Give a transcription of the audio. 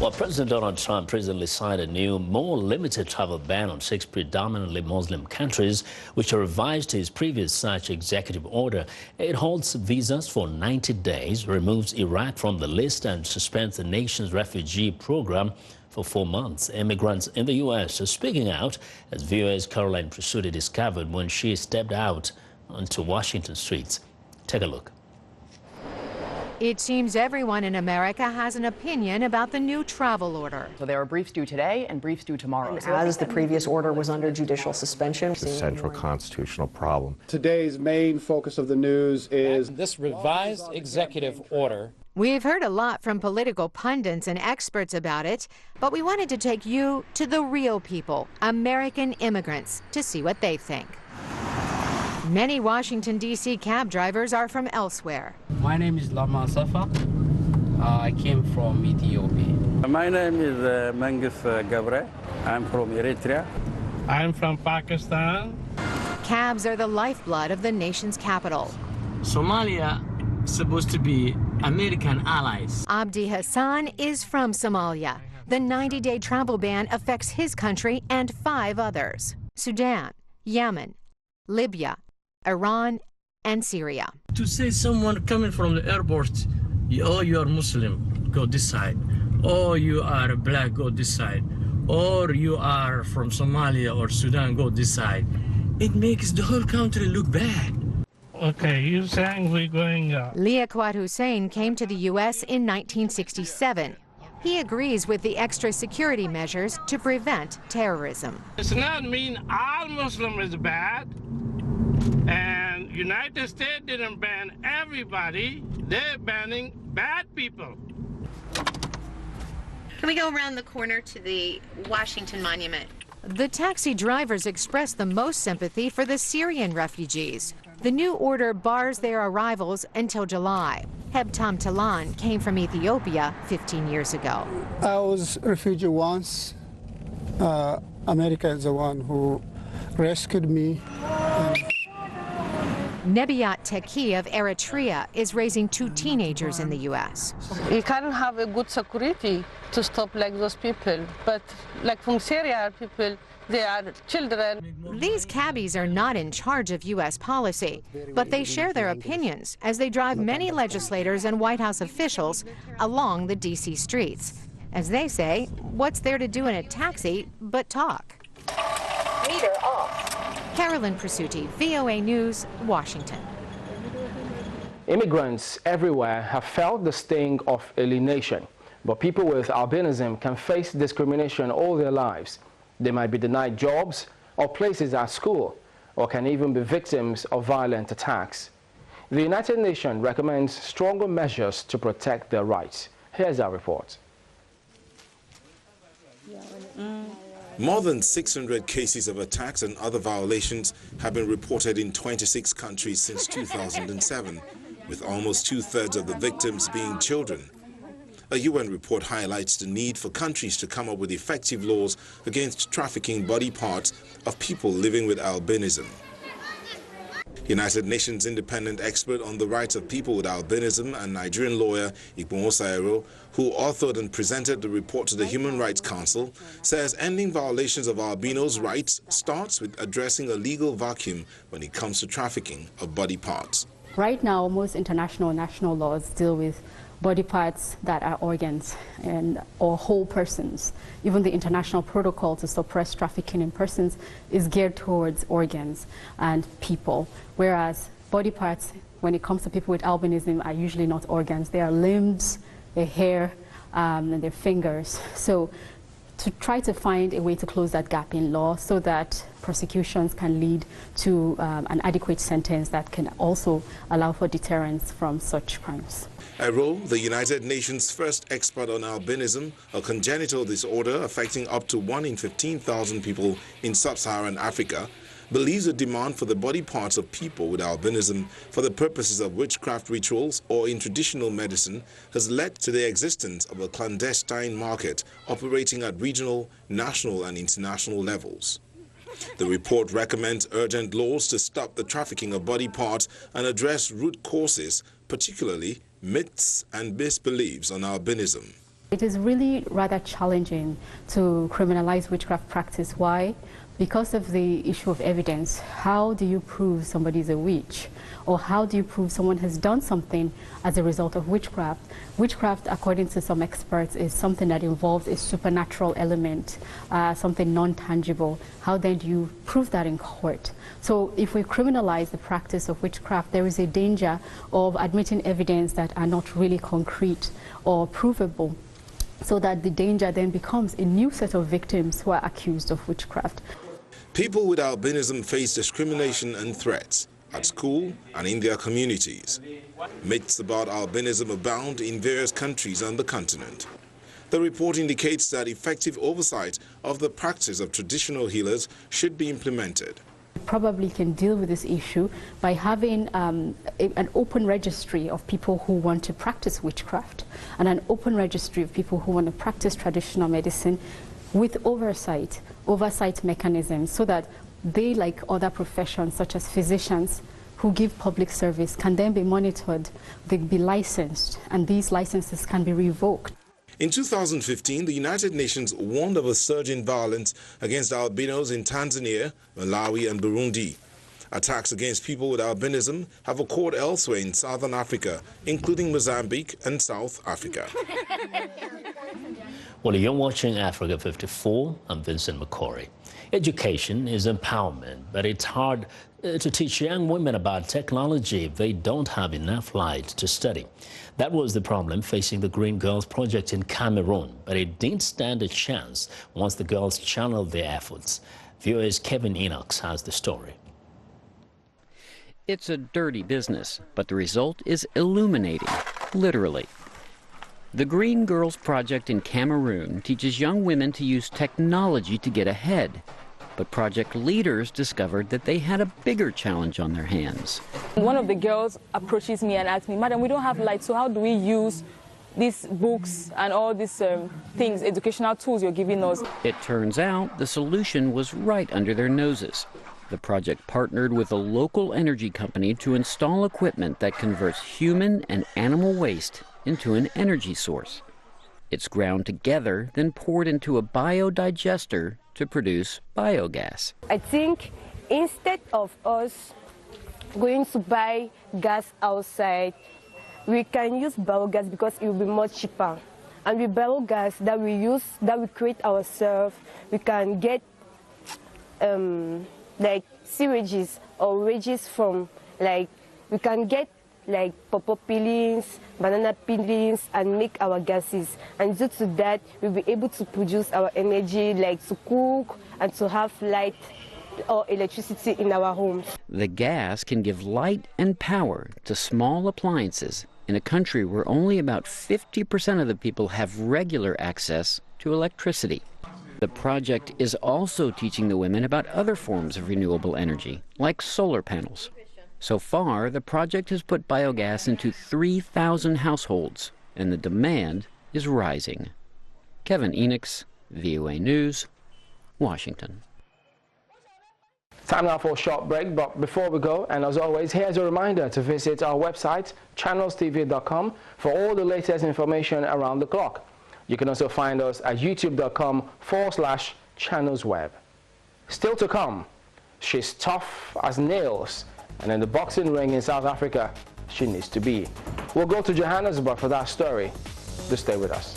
Well, President Donald Trump recently signed a new, more limited travel ban on 6 predominantly Muslim countries, which revised his previous such executive order. It holds visas for 90 days, removes Iraq from the list, and suspends the nation's refugee program for 4 months. Immigrants in the U.S. are speaking out, as VOA's Caroline Presutti discovered when she stepped out onto Washington streets. Take a look. It seems everyone in America has an opinion about the new travel order. So there are briefs due today and briefs due tomorrow. And as the previous order was under judicial suspension. It's a central constitutional problem. Today's main focus of the news is this revised executive order. We've heard a lot from political pundits and experts about it, but we wanted to take you to the real people, American immigrants, to see what they think. Many Washington, D.C. cab drivers are from elsewhere. My name is Lama Safa. I came from Ethiopia. My name is Mangif Gabre. I'm from Eritrea. I'm from Pakistan. Cabs are the lifeblood of the nation's capital. Somalia is supposed to be American allies. Abdi Hassan is from Somalia. The 90-day travel ban affects his country and 5 others: Sudan, Yemen, Libya, Iran, and Syria. To say someone coming from the airport, oh, you are Muslim, go this side. Oh, you are black, go this side. Or you are from Somalia or Sudan, go this side. It makes the whole country look bad. Okay, you're saying we're going... Liaquat Hussein came to the U.S. in 1967. He agrees with the extra security measures to prevent terrorism. It's not mean all Muslim is bad. And United States didn't ban everybody. They're banning bad people. Can we go around the corner to the Washington Monument? The taxi drivers expressed the most sympathy for the Syrian refugees. The new order bars their arrivals until July. Hebtam Talan came from Ethiopia 15 years ago. I was a refugee once. America is the one who rescued me. Nebiat Teki of Eritrea is raising 2 teenagers in the U.S. You can't have a good security to stop like those people, but like from Syria people, they are children. These cabbies are not in charge of U.S. policy, but they share their opinions as they drive many legislators and White House officials along the D.C. streets. As they say, what's there to do in a taxi but talk? Meter off. Caroline Presutti, VOA News, Washington. Immigrants everywhere have felt the sting of alienation, but people with albinism can face discrimination all their lives. They might be denied jobs or places at school, or can even be victims of violent attacks. The United Nations recommends stronger measures to protect their rights. Here's our report. More than 600 cases of attacks and other violations have been reported in 26 countries since 2007, with almost 2/3 of the victims being children. A UN report highlights the need for countries to come up with effective laws against trafficking body parts of people living with albinism. United Nations independent expert on the rights of people with albinism and Nigerian lawyer Igbon Osairo, who authored and presented the report to the Human Rights Council, says ending violations of albinos' rights starts with addressing a legal vacuum when it comes to trafficking of body parts. Right now, most international and national laws deal with body parts that are organs or whole persons. Even the international protocol to suppress trafficking in persons is geared towards organs and people, whereas body parts, when it comes to people with albinism, are usually not organs. They are limbs, their hair, and their fingers. So to try to find a way to close that gap in law so that prosecutions can lead to an adequate sentence that can also allow for deterrence from such crimes. Ero, the United Nations' first expert on albinism, a congenital disorder affecting up to 1 in 15,000 people in sub-Saharan Africa, believes the demand for the body parts of people with albinism for the purposes of witchcraft rituals or in traditional medicine has led to the existence of a clandestine market operating at regional, national and international levels. The report recommends urgent laws to stop the trafficking of body parts and address root causes, particularly myths and misbeliefs on albinism. It is really rather challenging to criminalize witchcraft practice. Why? Because of the issue of evidence. How do you prove somebody is a witch? Or how do you prove someone has done something as a result of witchcraft? Witchcraft, according to some experts, is something that involves a supernatural element, something non-tangible. How then do you prove that in court? So if we criminalize the practice of witchcraft, there is a danger of admitting evidence that are not really concrete or provable, so that the danger then becomes a new set of victims who are accused of witchcraft. People with albinism face discrimination and threats at school and in their communities. Myths about albinism abound in various countries on the continent. The report indicates that effective oversight of the practice of traditional healers should be implemented. Probably can deal with this issue by having an open registry of people who want to practice witchcraft and an open registry of people who want to practice traditional medicine with oversight mechanisms, so that they, like other professions such as physicians who give public service, can then be monitored, they be licensed, and these licenses can be revoked. In 2015, the United Nations warned of a surge in violence against albinos in Tanzania, Malawi and Burundi. Attacks against people with albinism have occurred elsewhere in southern Africa, including Mozambique and South Africa. Well, you're watching Africa 54. I'm Vincent McCory. Education is empowerment, but it's hard to teach young women about technology if they don't have enough light to study. That was the problem facing the Green Girls project in Cameroon, but it didn't stand a chance once the girls channeled their efforts. VOA's Kevin Enoch has the story. It's a dirty business, but the result is illuminating, literally. The Green Girls project in Cameroon teaches young women to use technology to get ahead. But project leaders discovered that they had a bigger challenge on their hands. One of the girls approaches me and asks me, "Madam, we don't have light, so how do we use these books and all these things, educational tools you're giving us?" It turns out the solution was right under their noses. The project partnered with a local energy company to install equipment that converts human and animal waste into an energy source. It's ground together, then poured into a biodigester to produce biogas. I think instead of us going to buy gas outside, we can use biogas because it will be much cheaper. And with biogas that we use, that we create ourselves, we can get like sewages or wages from, like, we can get like pawpaw peelings, banana peelings, and make our gases. And due to that, we'll be able to produce our energy, like to cook and to have light or electricity in our homes. The gas can give light and power to small appliances in a country where only about 50% of the people have regular access to electricity. The project is also teaching the women about other forms of renewable energy, like solar panels. So far, the project has put biogas into 3,000 households, and the demand is rising. Kevin Enoch, VOA News, Washington. Time now for a short break, but before we go, and as always, here's a reminder to visit our website, channelstv.com, for all the latest information around the clock. You can also find us at youtube.com/channelsweb. Still to come, she's tough as nails, and in the boxing ring in South Africa, she needs to be. We'll go to Johannesburg for that story. Do stay with us.